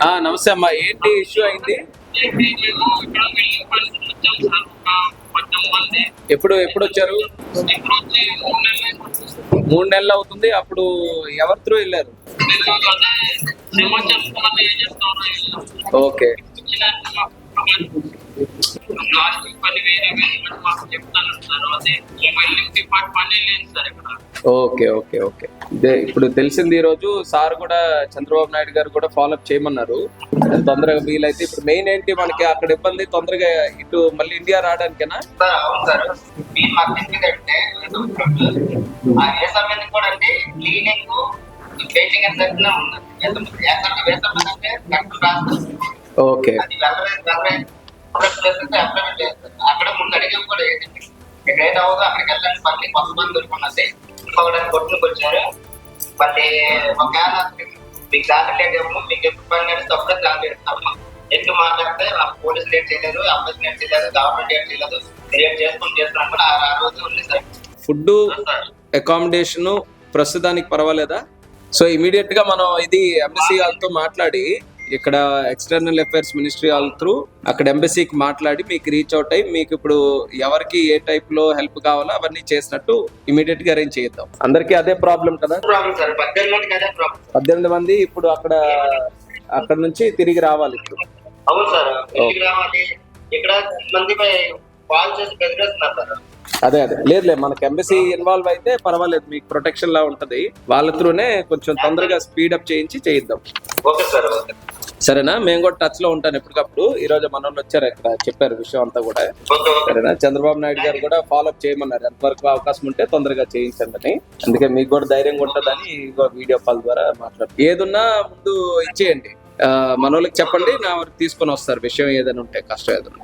నమస్తే అమ్మా, ఏంటి ఇష్యూ అయింది? ఎప్పుడు వచ్చారు? 3 నెలలు అవుతుంది. అప్పుడు ఎవరి త్రూ వెళ్ళారు? ఓకే ఓకే ఓకే ఓకే ఇప్పుడు తెలిసింది. ఈ రోజు సార్ కూడా చంద్రబాబు నాయుడు గారు కూడా ఫాలోఅప్ చేయమన్నారు తొందరగా వీలైతే. ఇప్పుడు మెయిన్ ఏంటి మనకి అక్కడ ఇబ్బంది, తొందరగా ఇటు మళ్ళీ ఇండియా రావడానికేనా? అవును సార్, మీరు మాకు ఎందుకంటే కూడా అంటే క్లీనింగ్ పెయింటింగ్ అని తగ్గినా ఉంది. ఓకే అక్కడ ముందు అడిగి కూడా ఎక్కడైతే అవ్వదో అక్కడికి వెళ్ళండి. మళ్ళీ కొత్త మంది దొరుకున్నది ఇంకొకటి కొట్టుకు వచ్చారు. మళ్ళీ ఒకవేళ మీకు దాటలేదేమో, మీకు ఎప్పుడు పని అనేది తప్పుడే దాటేస్తాము. ఎట్లు మాట్లాడితే పోలీసులు ఏం చేయలేదు, అబ్బాయి ఏం చేయలేదు, గవర్నమెంట్ ఏం చేయలేదు, క్రియేట్ చేస్తున్నాం కూడా ఆ రోజు ఉంది సార్. ఫుడ్ అకామిడేషన్ ప్రస్తుతానికి పర్వాలేదా? సో ఇమీడియట్ గా మనం ఇది ఎంబసీ వాళ్ళతో మాట్లాడి, ఇక్కడ ఎక్స్టర్నల్ అఫైర్స్ మినిస్ట్రీ వాళ్ళ త్రూ అక్కడ ఎంబసీకి మాట్లాడి మీకు రీచ్ అవుట్ అయ్యి, మీకు ఇప్పుడు ఎవరికి ఏ టైప్ లో హెల్ప్ కావాలో అవన్నీ చేసినట్టు ఇమీడియట్ గా అరేంజ్ చేద్దాం. అందరికీ అదే ప్రాబ్లం కదా? 18 మంది ఇప్పుడు అక్కడ నుంచి తిరిగి రావాలి ఇప్పుడు. అవును సార్, తిరిగి రావాలి. ఇక్కడ మంది కాల్ చేసి బెదిరిస్తున్నారు సార్. అదే లేదు, మనకి ఎంబసీ ఇన్వాల్వ్ అయితే పర్వాలేదు, మీకు ప్రొటెక్షన్ లా ఉంటది. వాళ్ళ త్రూనే కొంచెం తొందరగా స్పీడప్ చేయించి చేయిద్దాం. ఓకే సార్, సరేనా? మేము కూడా టచ్ లో ఉంటాను ఎప్పటికప్పుడు. ఈ రోజు మన వాళ్ళు వచ్చారు, ఇక్కడ చెప్పారు విషయం అంతా కూడా. సరేనా? చంద్రబాబు నాయుడు గారు కూడా ఫాలోఅప్ చేయమన్నారు, ఎంతవరకు అవకాశం ఉంటే తొందరగా చేయించండి అని. అందుకే మీకు కూడా ధైర్యంగా ఉంటుందని వీడియో కాల్ ద్వారా మాట్లాడు. ఏదున్నా ముందు ఇచ్చేయండి, మన వాళ్ళకి చెప్పండి, నా వరకు తీసుకొని వస్తారు విషయం ఏదైనా ఉంటే, కష్టం ఏదైనా ఉంటే.